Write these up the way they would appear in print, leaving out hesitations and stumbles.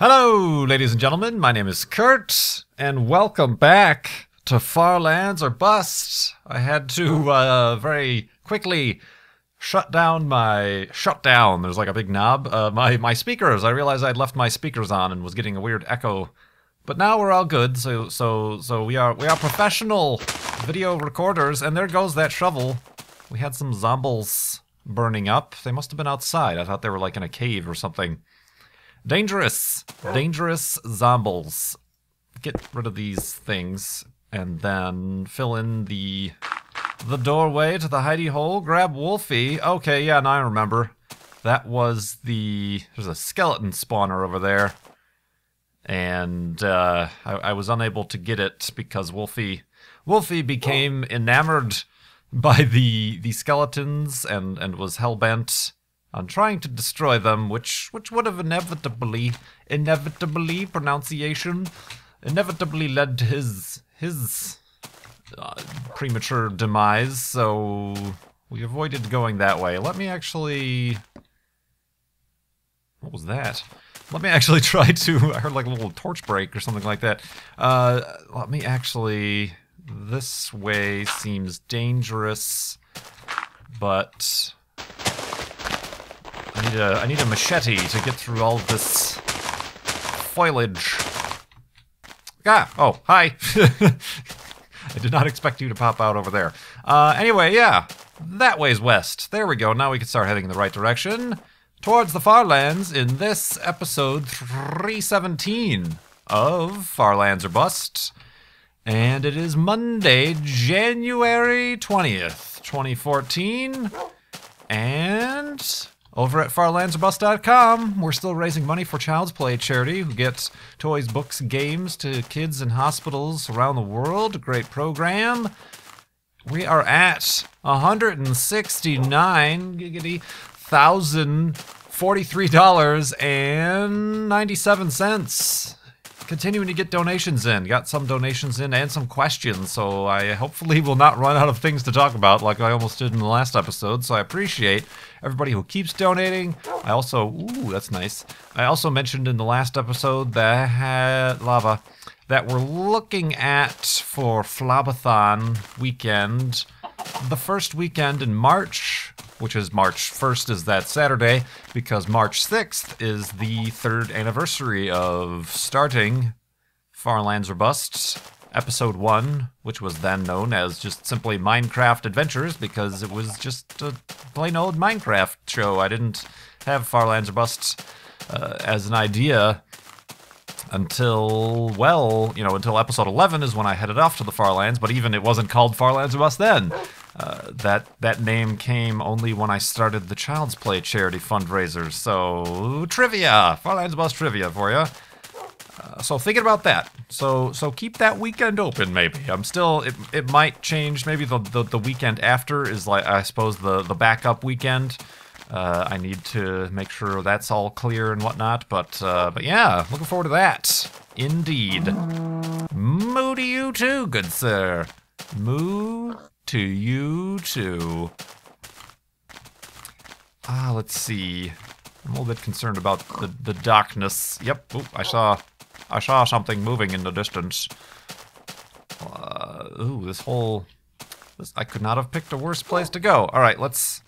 Hello, ladies and gentlemen. My name is Kurt, and welcome back to Far Lands or Bust. I had to very quickly shut down. There's like a big knob. My speakers. I realized I'd left my speakers on and was getting a weird echo. But now we're all good. So we are professional video recorders. And there goes that shovel. We had some zombies burning up. They must have been outside. I thought they were like in a cave or something. Dangerous zombies. Get rid of these things and then fill in the doorway to the hidey hole. Grab Wolfie. Okay, yeah, now I remember. That was there's a skeleton spawner over there. And I was unable to get it because Wolfie became enamored by the skeletons and was hell-bent on trying to destroy them, which would have inevitably led to his premature demise, so we avoided going that way. Let me actually... What was that? Let me actually try to... I heard like a little torch break or something like that. Let me actually... This way seems dangerous, but... I need a machete to get through all of this foliage. Ah! Oh, hi! I did not expect you to pop out over there. Anyway, yeah. That way's west. There we go. Now we can start heading in the right direction. Towards the Far Lands in this episode 317 of Far Lands or Bust. And it is Monday, January 20th, 2014. And... over at farlandsorbust.com, we're still raising money for Child's Play charity, who gets toys, books, games to kids in hospitals around the world. A great program. We are at $169,043.97. Continuing to get donations in. Got some donations in and some questions, so I hopefully will not run out of things to talk about like I almost did in the last episode, so I appreciate everybody who keeps donating. I also, ooh, that's nice. I also mentioned in the last episode that we're looking at for Flobathon weekend, the first weekend in March, which is March 1st is that Saturday, because March 6th is the 3rd anniversary of starting Far Lands or Bust, Episode 1, which was then known as just simply Minecraft Adventures, because it was just a plain old Minecraft show. I didn't have Far Lands or Bust as an idea until, well, until Episode 11 is when I headed off to the Far Lands, but even it wasn't called Far Lands or Bust then. That name came only when I started the Child's Play charity fundraiser. So, trivia! Far Lands or Bust trivia for you. So thinking about that. So keep that weekend open, maybe. I'm still... It might change. Maybe the weekend after is, like, I suppose, the backup weekend. I need to make sure that's all clear and whatnot. But yeah, looking forward to that. Indeed. Moo to you too, good sir. Moo to you too. Let's see. I'm a little bit concerned about the darkness. Yep. Ooh, I saw something moving in the distance. I could not have picked a worse place to go. All right, let's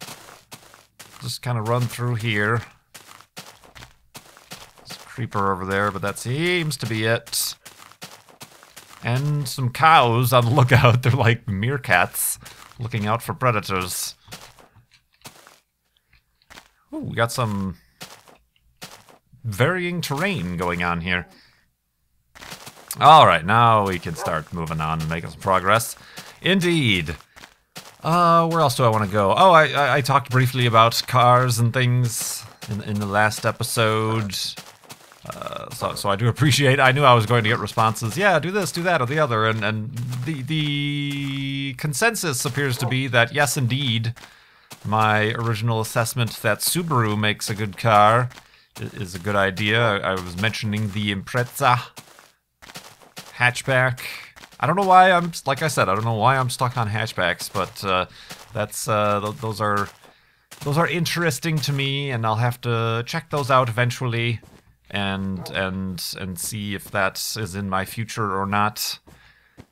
just kind of run through here. There's a creeper over there, but that seems to be it. And some cows on the lookout. They're like meerkats looking out for predators. Ooh, we got some varying terrain going on here. Alright, now we can start moving on and making some progress. Indeed. Where else do I want to go? Oh, I talked briefly about cars and things in the last episode. So I do appreciate... I knew I was going to get responses. Yeah, do this, do that, or the other. And the consensus appears to be that, yes, indeed, my original assessment that Subaru makes a good car is a good idea. I was mentioning the Impreza hatchback. I don't know why like I said, I don't know why I'm stuck on hatchbacks, but those are interesting to me, and I'll have to check those out eventually. and see if that is in my future or not.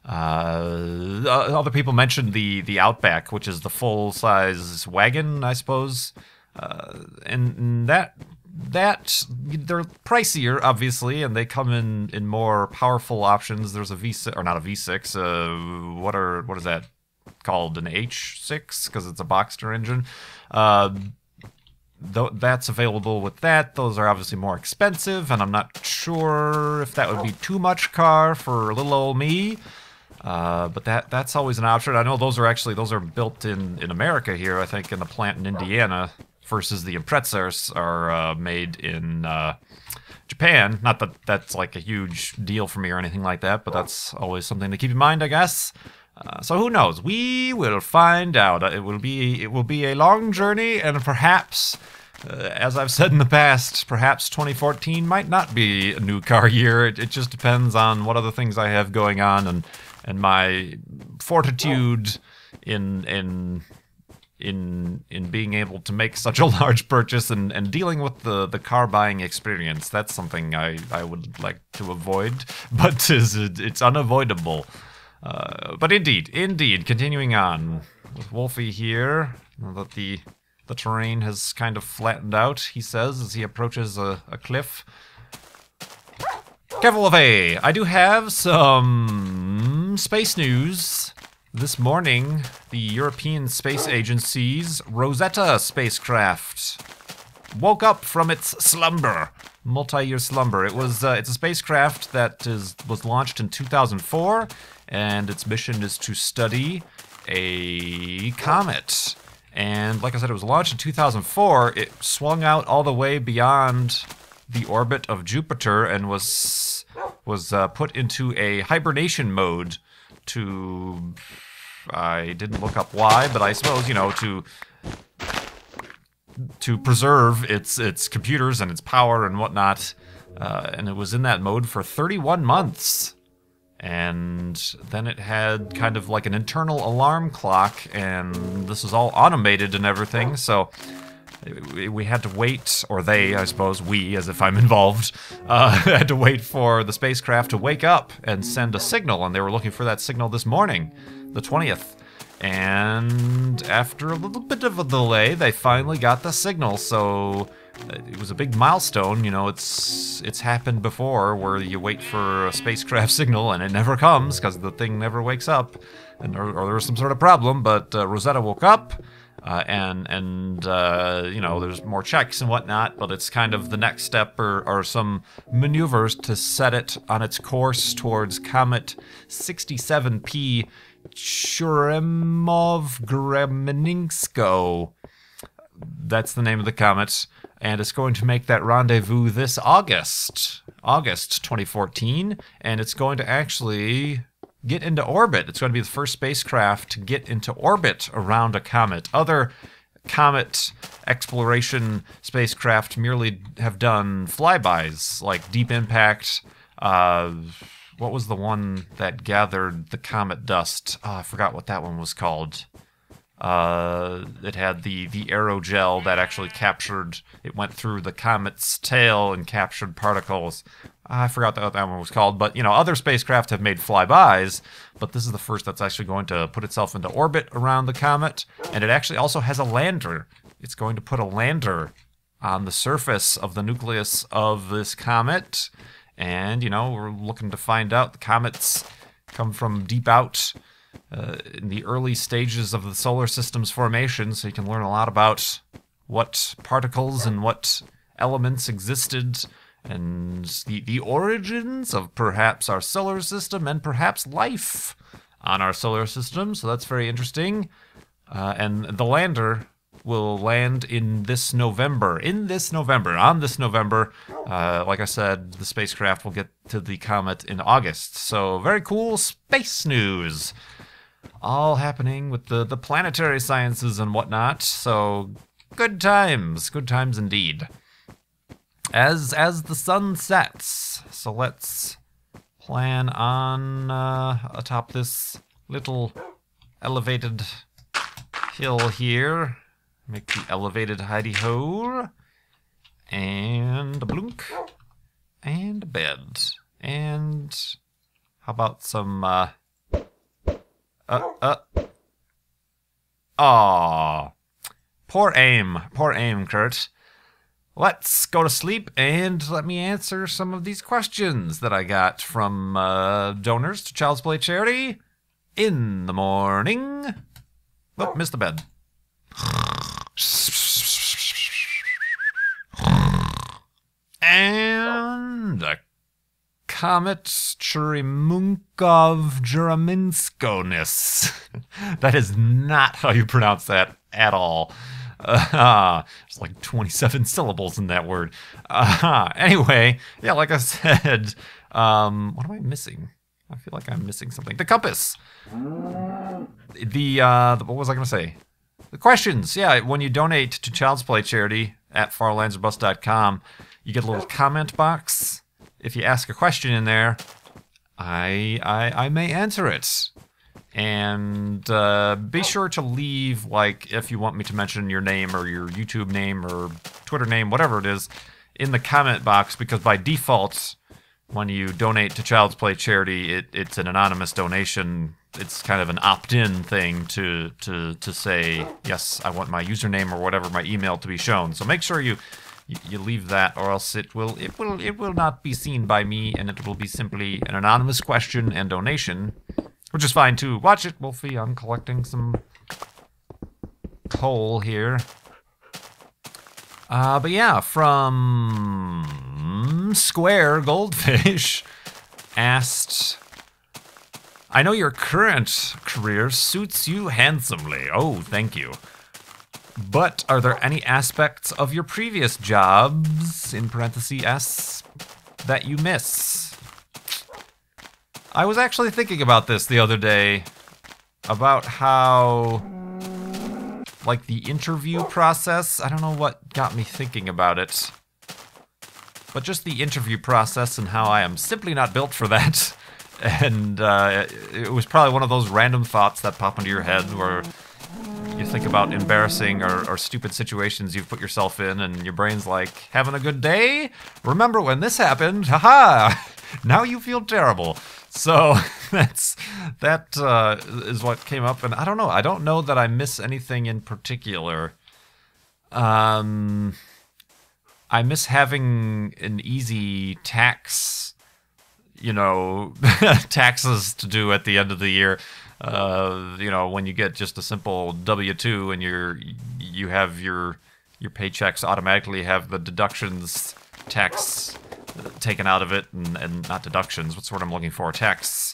Other people mentioned the Outback, which is the full-size wagon, I suppose, and that they're pricier, obviously, and they come in more powerful options. There's a V6, or not a V6. What is that called? An H6, because it's a Boxster engine. That's available with that. Those are obviously more expensive, and I'm not sure if that would be too much car for little old me. But that's always an option. I know those are built in America here, I think, in the plant in Indiana, versus the Imprezas are made in Japan. Not that that's like a huge deal for me or anything like that, but that's always something to keep in mind, I guess. So who knows? We will find out. It will be a long journey, and perhaps, as I've said in the past, perhaps 2014 might not be a new car year. It just depends on what other things I have going on and my fortitude in being able to make such a large purchase and dealing with the car buying experience. That's something I would like to avoid, but it's unavoidable. But indeed, continuing on with Wolfie here, now that the terrain has kind of flattened out, he says, as he approaches a cliff. Careful, Wolfie! I do have some space news. This morning, the European Space Agency's Rosetta spacecraft woke up from its slumber, multi-year slumber. It's a spacecraft that was launched in 2004, and its mission is to study a comet. And like I said, it was launched in 2004. It swung out all the way beyond the orbit of Jupiter and was put into a hibernation mode to, I didn't look up why, but I suppose, to preserve its computers and its power and whatnot. And it was in that mode for 31 months. And then it had kind of like an internal alarm clock, and this was all automated and everything, so we had to wait, or they, I suppose, we, as if I'm involved, had to wait for the spacecraft to wake up and send a signal, and they were looking for that signal this morning, the 20th. And after a little bit of a delay, they finally got the signal, so it was a big milestone. It's happened before where you wait for a spacecraft signal and it never comes because the thing never wakes up, or there was some sort of problem, but Rosetta woke up, and there's more checks and whatnot, but it's kind of the next step or some maneuvers to set it on its course towards Comet 67P Churyumov-Gerasimenko. That's the name of the comet, and it's going to make that rendezvous this August 2014, and it's going to actually get into orbit. It's going to be the first spacecraft to get into orbit around a comet. Other comet exploration spacecraft merely have done flybys, like Deep Impact. What was the one that gathered the comet dust? I forgot what that one was called. It had the aerogel that actually captured, it went through the comet's tail and captured particles. I forgot what that one was called, but other spacecraft have made flybys, but this is the first that's actually going to put itself into orbit around the comet, and it actually also has a lander. It's going to put a lander on the surface of the nucleus of this comet, and we're looking to find out. The comets come from deep out in the early stages of the solar system's formation, so you can learn a lot about what particles and what elements existed, and the origins of perhaps our solar system and perhaps life on our solar system. So that's very interesting. And the lander will land on this November. Like I said, the spacecraft will get to the comet in August. So very cool space news. All happening with the planetary sciences and whatnot. So good times indeed. As the sun sets, so let's plan on atop this little elevated hill here. Make the elevated hidey-ho, and a blunk. And a bed. And how about some, Aw. Poor aim, Kurt. Let's go to sleep and let me answer some of these questions that I got from donors to Child's Play Charity in the morning. Oh, missed the bed. And a comet Churimunkov Juraminskonis. That is not how you pronounce that at all. There's like 27 syllables in that word. Anyway, yeah, like I said, what am I missing? I feel like I'm missing something. The compass. What was I going to say? The questions. Yeah, when you donate to Child's Play Charity at farlandsbus.com, you get a little comment box. If you ask a question in there, I may answer it. And be sure to leave, like, if you want me to mention your name or your YouTube name or Twitter name, whatever it is, in the comment box, because by default, when you donate to Child's Play Charity, it's an anonymous donation. It's kind of an opt-in thing to say, yes, I want my username or whatever, my email to be shown. So make sure you leave that, or else it will not be seen by me, and it will be simply an anonymous question and donation, which is fine too. Watch it, Wolfie. I'm collecting some coal here. But yeah, from Square Goldfish asked, I know your current career suits you handsomely. Oh, thank you. But are there any aspects of your previous jobs, in parentheses S, that you miss? I was actually thinking about this the other day, about how, like, the interview process, I don't know what got me thinking about it, but just the interview process and how I am simply not built for that. And it was probably one of those random thoughts that pop into your head where you think about embarrassing or stupid situations you've put yourself in, and your brain's like, having a good day? Remember when this happened? Haha! Now you feel terrible. So that is what came up, and I don't know. I don't know that I miss anything in particular. I miss having an easy tax, taxes to do at the end of the year. When you get just a simple W-2 and you have your paychecks automatically have the deductions tax taken out of it, and not deductions, what's the word I'm looking for? Tax.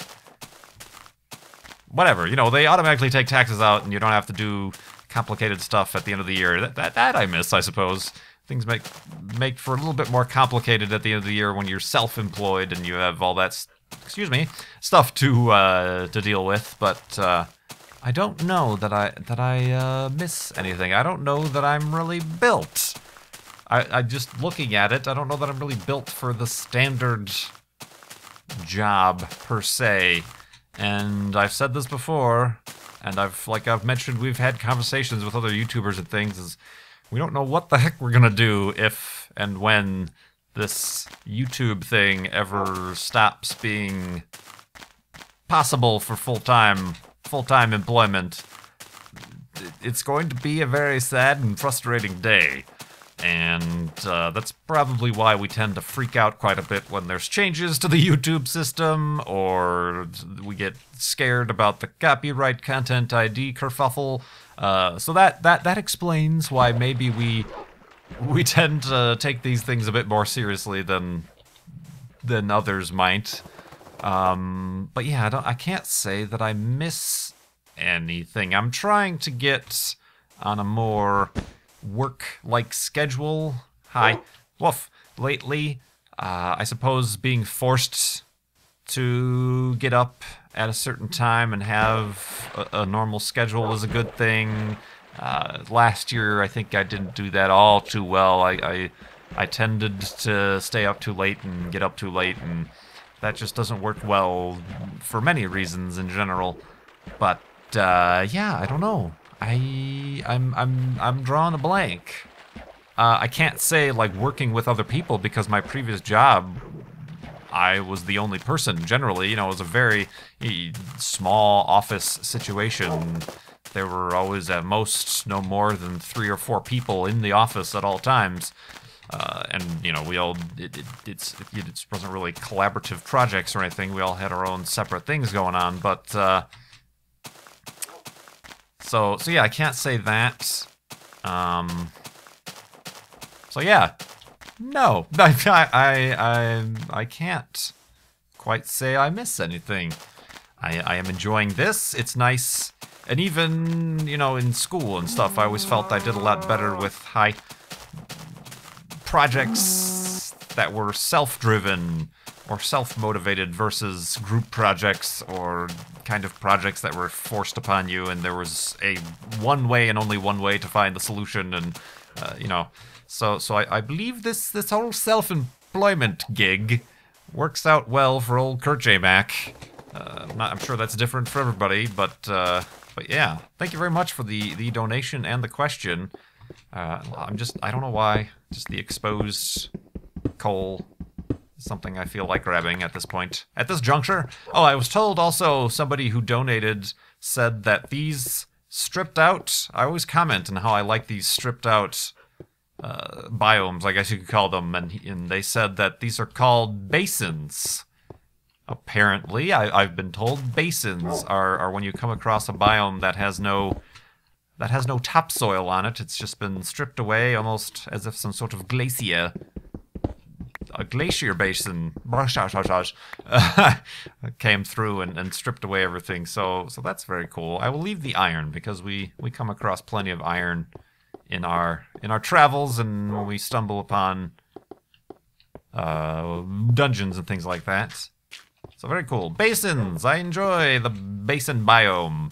Whatever, they automatically take taxes out and you don't have to do complicated stuff at the end of the year. That I miss, I suppose. Things make for a little bit more complicated at the end of the year when you're self-employed and you have all that stuff to deal with, but I don't know that I miss anything. I don't know that I'm really built. I just looking at it, I don't know that I'm really built for the standard job per se. And I've said this before, and I've mentioned, we've had conversations with other YouTubers and things, is we don't know what the heck we're gonna do if and when this YouTube thing ever stops being possible for full-time employment. It's going to be a very sad and frustrating day. And that's probably why we tend to freak out quite a bit when there's changes to the YouTube system, or we get scared about the copyright content ID kerfuffle. So that explains why maybe we tend to take these things a bit more seriously than others might. But yeah, I can't say that I miss anything. I'm trying to get on a more work-like schedule. Hi. Woof. Lately, I suppose being forced to get up at a certain time and have a normal schedule is a good thing. Last year, I think I didn't do that all too well. I tended to stay up too late and get up too late, and that just doesn't work well for many reasons in general. But yeah, I don't know. I'm drawing a blank. I can't say like working with other people, because my previous job I was the only person. Generally, it was a very small office situation. There were always at most no more than 3 or 4 people in the office at all times. And, we all, it wasn't really collaborative projects or anything. We all had our own separate things going on. But, so yeah, I can't say that. So yeah, no, I can't quite say I miss anything. I am enjoying this. It's nice. And even, in school and stuff, I always felt I did a lot better with high projects that were self-driven or self-motivated versus group projects or kind of projects that were forced upon you and there was a one way and only one way to find the solution and, So I believe this whole self-employment gig works out well for old Kurt J. Mac. I'm sure that's different for everybody, but yeah. Thank you very much for the donation and the question. I don't know why, just the exposed coal is something I feel like grabbing at this point. At this juncture. Oh, I was told also somebody who donated said that these stripped out, I always comment on how I like these stripped out biomes, I guess you could call them, and they said that these are called basins. Apparently, I've been told basins are when you come across a biome that has no topsoil on it. It's just been stripped away, almost as if some sort of glacier, a glacier basin, came through and stripped away everything. So that's very cool. I will leave the iron because we come across plenty of iron in our travels, and when we stumble upon dungeons and things like that. So very cool. Basins. I enjoy the basin biome.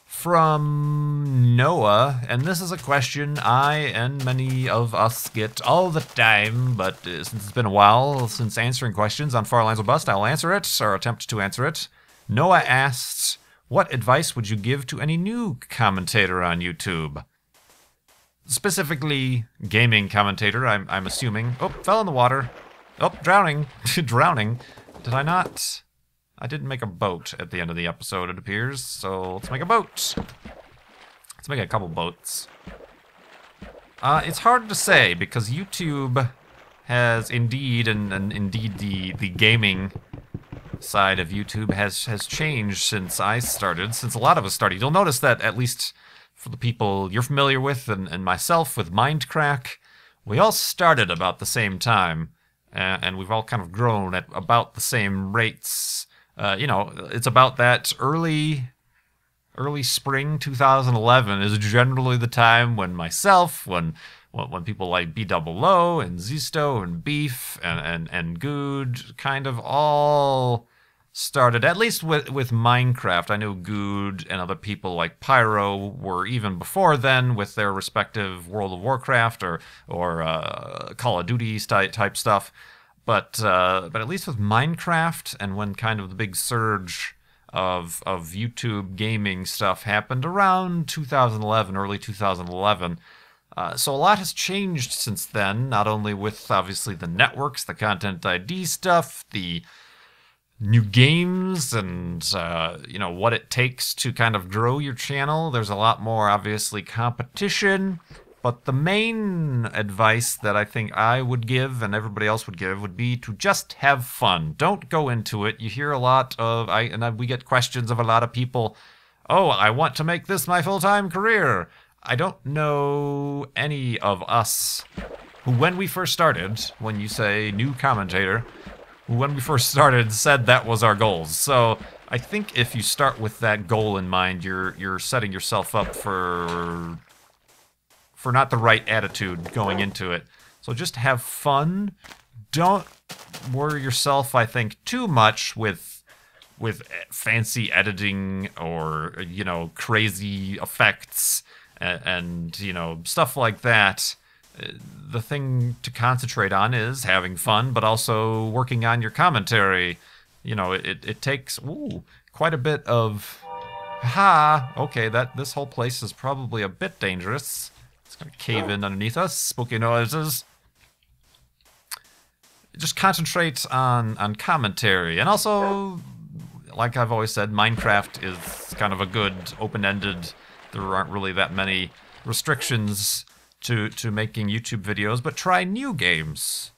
From Noah, and this is a question I and many of us get all the time, but since it's been a while since answering questions on Far Lines or Bust, I'll answer it, or attempt to answer it. Noah asks, what advice would you give to any new commentator on YouTube? Specifically, gaming commentator, I'm assuming. Oh, fell in the water. Oh, drowning. Drowning. Did I not? I didn't make a boat at the end of the episode, it appears, so let's make a boat. Let's make a couple boats. It's hard to say, because YouTube has indeed, and indeed the gaming side of YouTube has changed since I started, since a lot of us started. You'll notice that, at least for the people you're familiar with, and myself with Mindcrack, we all started about the same time, and we've all kind of grown at about the same rates. It's about that early spring 2011 is generally the time when myself, when people like B-Double-O and Zisto and Beef and Good kind of all started, at least with Minecraft. I know Good and other people like Pyro were even before then with their respective World of Warcraft or Call of Duty type stuff. But at least with Minecraft, and when kind of the big surge of YouTube gaming stuff happened around 2011, early 2011. So a lot has changed since then, not only with obviously the networks, the Content ID stuff, the new games, and what it takes to kind of grow your channel. There's a lot more obviously competition. But the main advice that I think I would give and everybody else would give would be to just have fun. Don't go into it. You hear a lot of, we get questions of a lot of people, oh, I want to make this my full-time career. I don't know any of us who, when we first started, when you say new commentator, who when we first started said that was our goals. So I think if you start with that goal in mind, you're setting yourself up for not the right attitude going into it. So just have fun. Don't worry yourself, I think, too much with fancy editing or, crazy effects and stuff like that. The thing to concentrate on is having fun, but also working on your commentary. It takes quite a bit of, okay, this whole place is probably a bit dangerous. It's going to cave in underneath us. Spooky noises. just concentrate on commentary. And also, like I've always said, Minecraft is kind of a good open-ended. There aren't really that many restrictions to making YouTube videos, but try new games.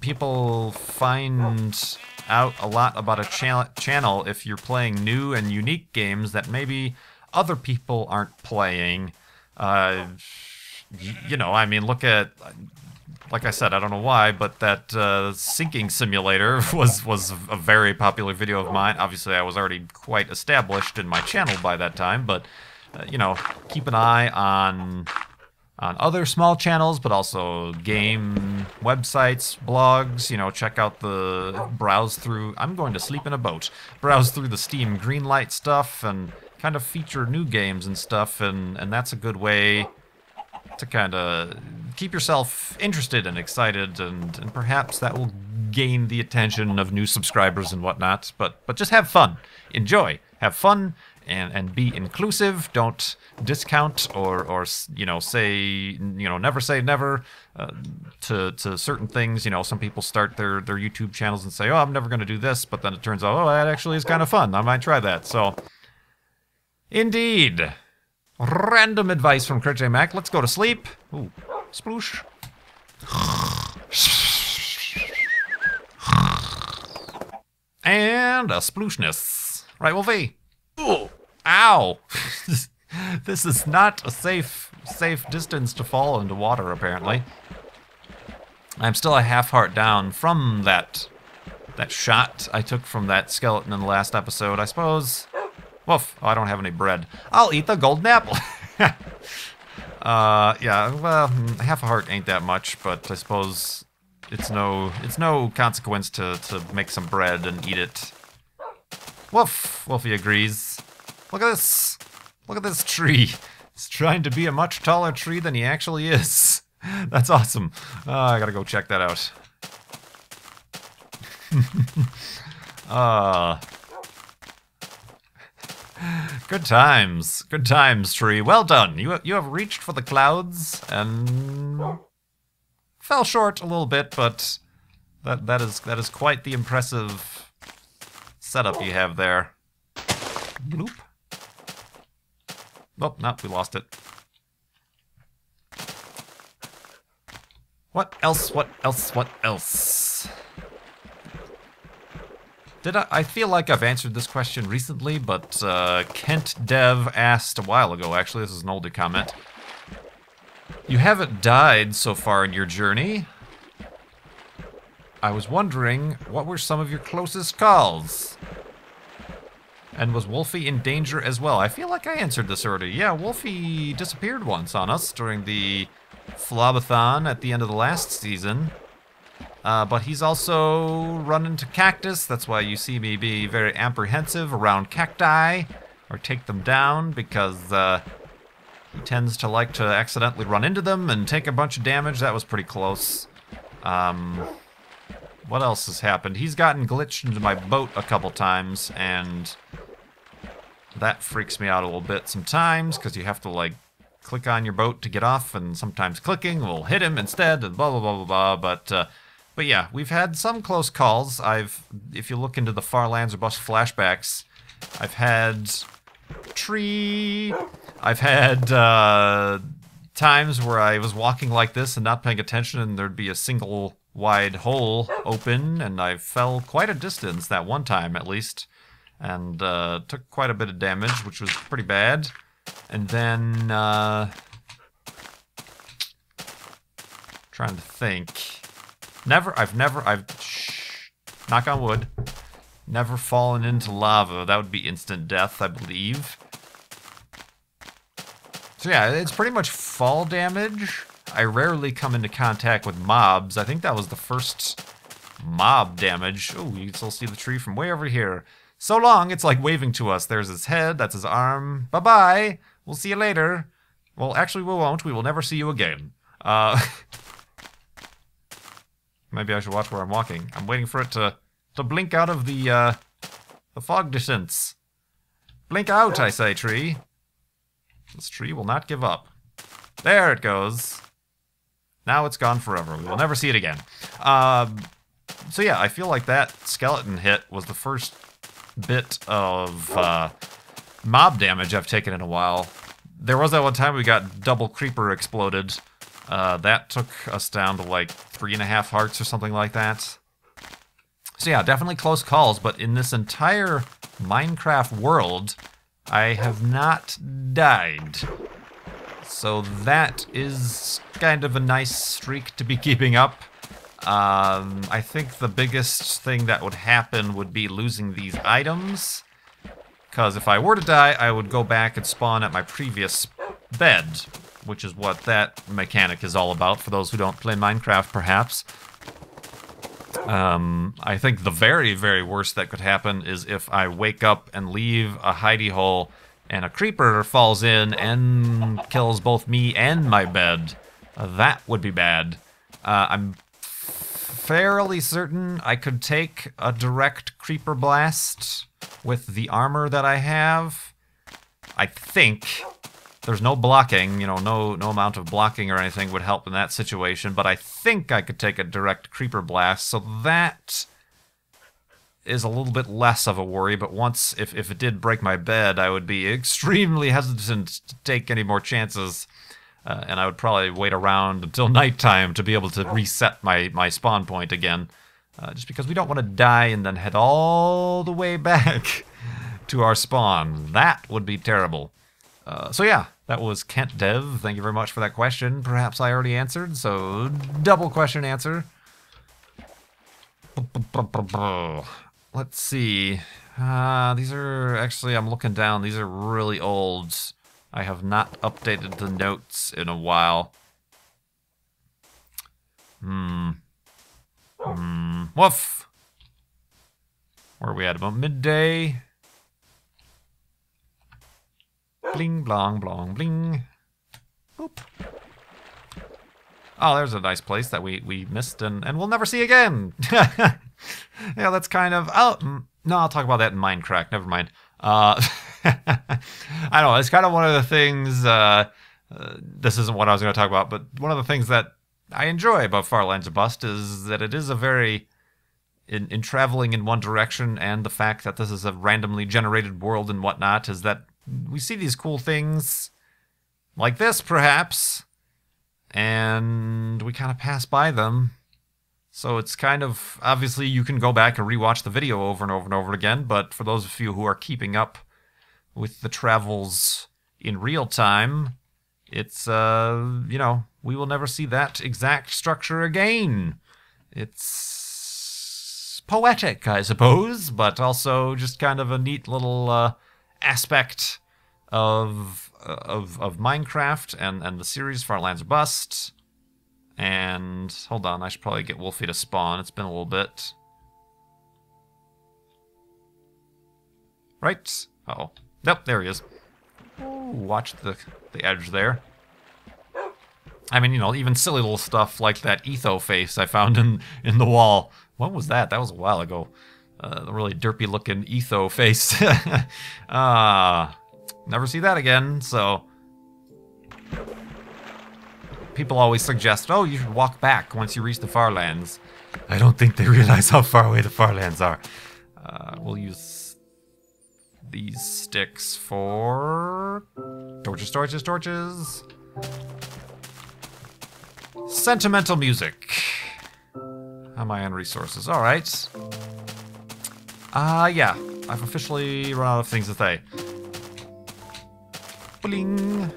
People find out a lot about a channel if you're playing new and unique games that maybe other people aren't playing. You know, I mean, look at, like I said, I don't know why, but that sinking simulator was a very popular video of mine. Obviously, I was already quite established in my channel by that time, but you know, keep an eye on other small channels, but also game websites, blogs. You know, check out browse through. I'm going to sleep in a boat. Browse through the Steam Greenlight stuff and kind of feature new games and stuff, and that's a good way to kind of keep yourself interested and excited, and perhaps that will gain the attention of new subscribers and whatnot. But just have fun, enjoy, have fun. And be inclusive. Don't discount or you know, say, you know, never say never to certain things. You know, some people start their YouTube channels and say, oh, I'm never going to do this, but then it turns out, oh, that actually is kind of fun. I might try that. So, indeed, random advice from Crit J Mac. Let's go to sleep. Ooh, sploosh. And a splooshness. Right, Wolfie? Ooh, ow! This is not a safe distance to fall into water, apparently. I'm still a half heart down from that shot I took from that skeleton in the last episode, I suppose. Woof, oh, I don't have any bread. I'll eat the golden apple. Yeah, well, half a heart ain't that much, but I suppose it's no consequence to make some bread and eat it. Woof! Wolfie agrees. Look at this! Look at this tree! He's trying to be a much taller tree than he actually is. That's awesome. I gotta go check that out. Good times. Good times, tree. Well done. You have reached for the clouds and fell short a little bit, but that is quite the impressive setup you have there. Bloop. Oh, no, we lost it. What else? What else? What else? I feel like I've answered this question recently, but Kent Dev asked a while ago, actually. This is an older comment. You haven't died so far in your journey. I was wondering, what were some of your closest calls? And was Wolfie in danger as well? I feel like I answered this already. Yeah, Wolfie disappeared once on us during the walk-a-thon at the end of the last season. But he's also run into cactus. That's why you see me be very apprehensive around cacti, or take them down, because he tends to like to accidentally run into them and take a bunch of damage. That was pretty close. What else has happened? He's gotten glitched into my boat a couple times, and that freaks me out a little bit sometimes, because you have to, like, click on your boat to get off, and sometimes clicking will hit him instead, and blah, blah, blah, blah, blah. But yeah, we've had some close calls. If you look into the Far Lands or Bust flashbacks, I've had tree. I've had times where I was walking like this and not paying attention, and there'd be a single wide hole open, and I fell quite a distance that one time at least, and took quite a bit of damage, which was pretty bad. And then trying to think. I've knock on wood, never fallen into lava. That would be instant death, I believe. So yeah, it's pretty much fall damage. I rarely come into contact with mobs. I think that was the first mob damage. Oh, you can still see the tree from way over here. So long, it's like waving to us. There's his head, that's his arm. Bye-bye. We'll see you later. Well, actually, we won't. We will never see you again. Maybe I should watch where I'm walking. I'm waiting for it to blink out of the fog distance. Blink out, I say, tree. This tree will not give up. There it goes. Now it's gone forever. We will never see it again. So yeah, I feel like that skeleton hit was the first bit of mob damage I've taken in a while. There was that one time we got double creeper exploded. That took us down to like 3.5 hearts or something like that. So yeah, definitely close calls, but in this entire Minecraft world, I have not died. So that is kind of a nice streak to be keeping up. I think the biggest thing that would happen would be losing these items. Because if I were to die, I would go back and spawn at my previous bed, which is what that mechanic is all about, for those who don't play Minecraft, perhaps. I think the very, very worst that could happen is if I wake up and leave a hidey hole and a creeper falls in and kills both me and my bed. That would be bad. I'm fairly certain I could take a direct creeper blast with the armor that I have. I think. There's no blocking, you know, no amount of blocking or anything would help in that situation, but I think I could take a direct creeper blast, so that is a little bit less of a worry, but once, if it did break my bed, I would be extremely hesitant to take any more chances, and I would probably wait around until nighttime to be able to reset my spawn point again, just because we don't want to die and then head all the way back to our spawn. That would be terrible. So yeah, that was Kent Dev. Thank you very much for that question. Perhaps I already answered, so double question answer. Let's see. These are, actually, I'm looking down. These are really old. I have not updated the notes in a while. Woof. Where are we at? About midday. Bling, blong, blong, bling. Boop. Oh, there's a nice place that we missed and we'll never see again. Yeah, that's kind of... Oh, no, I'll talk about that in Minecraft. Never mind. I don't know. It's kind of one of the things... this isn't what I was going to talk about, but one of the things that I enjoy about Farlands of Bust is that it is a very... In traveling in one direction, and the fact that this is a randomly generated world and whatnot, is that we see these cool things like this, perhaps, and we kind of pass by them. So it's kind of, obviously you can go back and rewatch the video over and over and over again, but for those of you who are keeping up with the travels in real time, it's, you know, we will never see that exact structure again. It's poetic, I suppose, but also just kind of a neat little, aspect of Minecraft and the series Farlands of Bust. And hold on, I should probably get Wolfie to spawn. It's been a little bit. Right? Uh-oh. Nope, there he is. Ooh, watch the edge there. I mean, you know, even silly little stuff like that etho face I found in the wall. When was that? That was a while ago. The really derpy looking etho face. Never see that again, so... People always suggest, oh, you should walk back once you reach the Farlands. I don't think they realize how far away the Farlands are. We'll use these sticks for... Torches, torches, torches. Sentimental music. How am I on resources? Alright. Yeah. I've officially run out of things to say. Bling.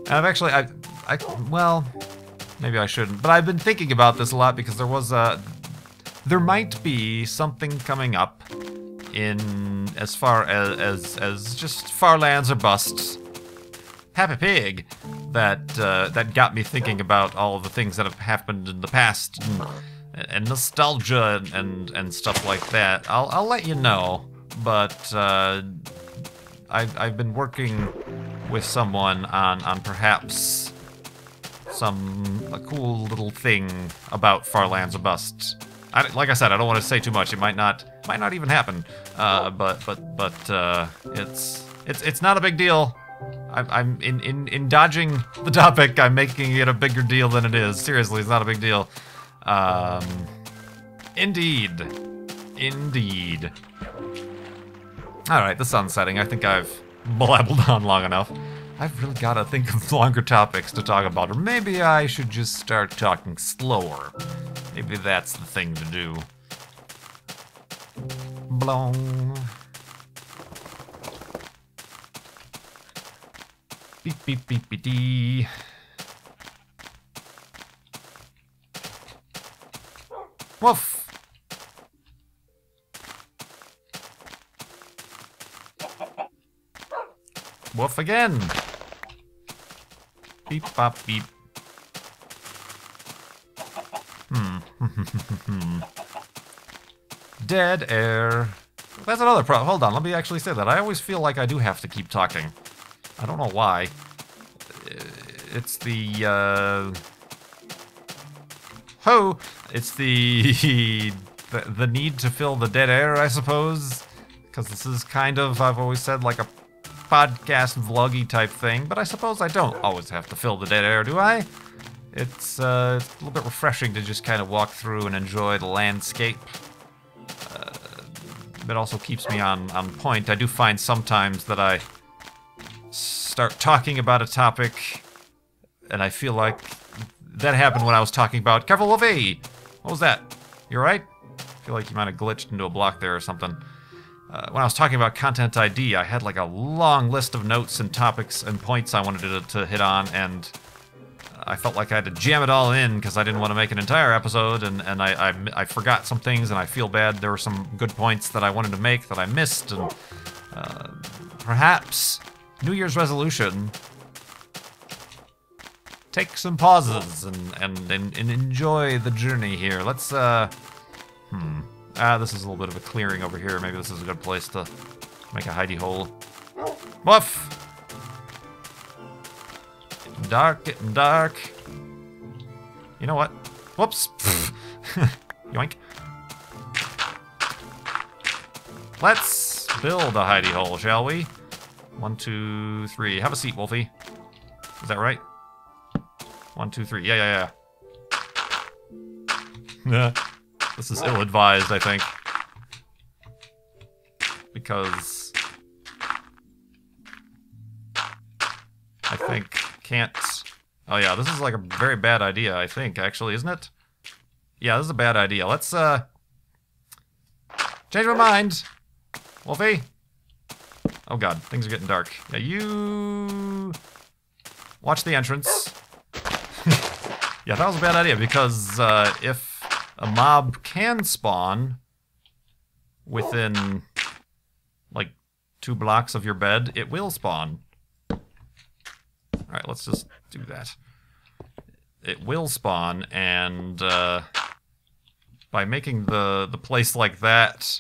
And I've actually, well, maybe I shouldn't, but I've been thinking about this a lot because there might be something coming up in as far as just Farlands or Busts. Happy Pig, that got me thinking about all of the things that have happened in the past and nostalgia and stuff like that. I'll let you know, but I've been working with someone on perhaps a cool little thing about Farlands of Bust. Like I said, I don't want to say too much. It might not even happen. But it's not a big deal. I'm in dodging the topic, I'm making it a bigger deal than it is. Seriously, it's not a big deal. Indeed. Indeed. Alright, the sun's setting. I think I've blabbled on long enough. I've really got to think of longer topics to talk about, or maybe I should just start talking slower. Maybe that's the thing to do. Blong. Beep, beep, beep, beep, dee. Woof. Woof again. Beep, bop, beep. Dead air. That's another problem. Hold on, let me actually say that. I always feel like I do have to keep talking. I don't know why. It's the, it's the need to fill the dead air, I suppose. Because this is kind of, I've always said, like a podcast vloggy type thing, but I suppose I don't always have to fill the dead air, do I? It's a little bit refreshing to just kind of walk through and enjoy the landscape. It also keeps me on point. I do find sometimes that I start talking about a topic, and I feel like that happened when I was talking about... Careful, Wolfie! What was that? You alright? I feel like you might have glitched into a block there or something. When I was talking about Content ID, I had like a long list of notes and topics and points I wanted to hit on, and I felt like I had to jam it all in because I didn't want to make an entire episode, and I forgot some things, and I feel bad. There were some good points that I wanted to make that I missed, and perhaps New Year's resolution: take some pauses and enjoy the journey here. Let's this is a little bit of a clearing over here. Maybe this is a good place to make a hidey hole. Woof! Getting dark, getting dark. You know what? Whoops! Yoink. Let's build a hidey hole, shall we? 1, 2, 3. Have a seat, Wolfie. Is that right? 1, 2, 3. Yeah. This is ill-advised, I think. Because... I think can't... Oh yeah, this is like a very bad idea, I think, actually, isn't it? Yeah, this is a bad idea. Let's, change my mind! Wolfie? Oh god, things are getting dark. Yeah, you... Watch the entrance. Yeah, that was a bad idea, because, if a mob can spawn within, like, 2 blocks of your bed, it will spawn. Alright, let's just do that. It will spawn, and by making the place like that,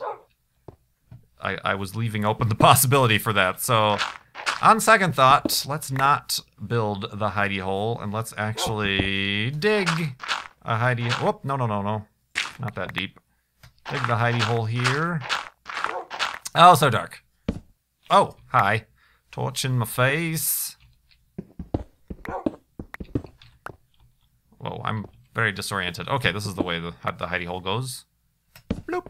I was leaving open the possibility for that. So, on second thought, let's not build the hidey hole, and let's actually dig a hidey... Whoop, no. Not that deep. Dig the hidey hole here. Oh, so dark. Oh, hi. Torch in my face. Whoa, I'm very disoriented. Okay, this is the way the hidey hole goes. Bloop.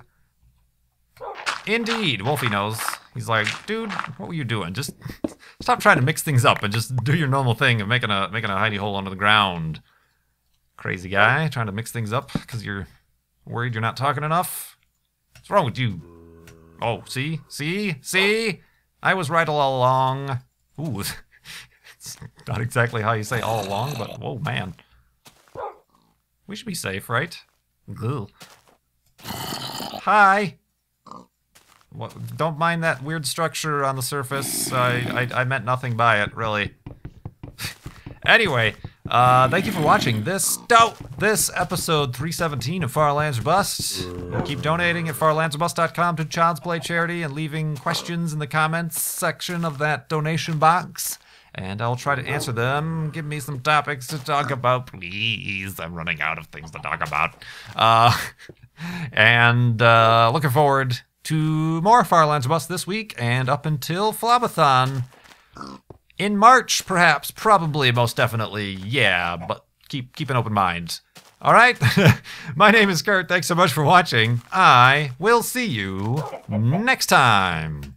Indeed, Wolfie knows. He's like, dude, what were you doing? Just stop trying to mix things up and just do your normal thing of making a hidey hole under the ground. Crazy guy, trying to mix things up because you're worried you're not talking enough? What's wrong with you? Oh, see? I was right all along. Ooh, it's not exactly how you say all along, but whoa, man. We should be safe, right? Ugh. Hi. What, don't mind that weird structure on the surface. I meant nothing by it, really. Anyway, thank you for watching this episode 317 of Farlands or Bust. Keep donating at farlandsorbust.com to Child's Play Charity and leaving questions in the comments section of that donation box. And I'll try to answer them. Give me some topics to talk about, please. I'm running out of things to talk about. Looking forward to more Farlands or Bust this week and up until Flobathon. In March, perhaps, probably, most definitely, yeah, but keep an open mind. All right? My name is Kurt. Thanks so much for watching. I will see you next time.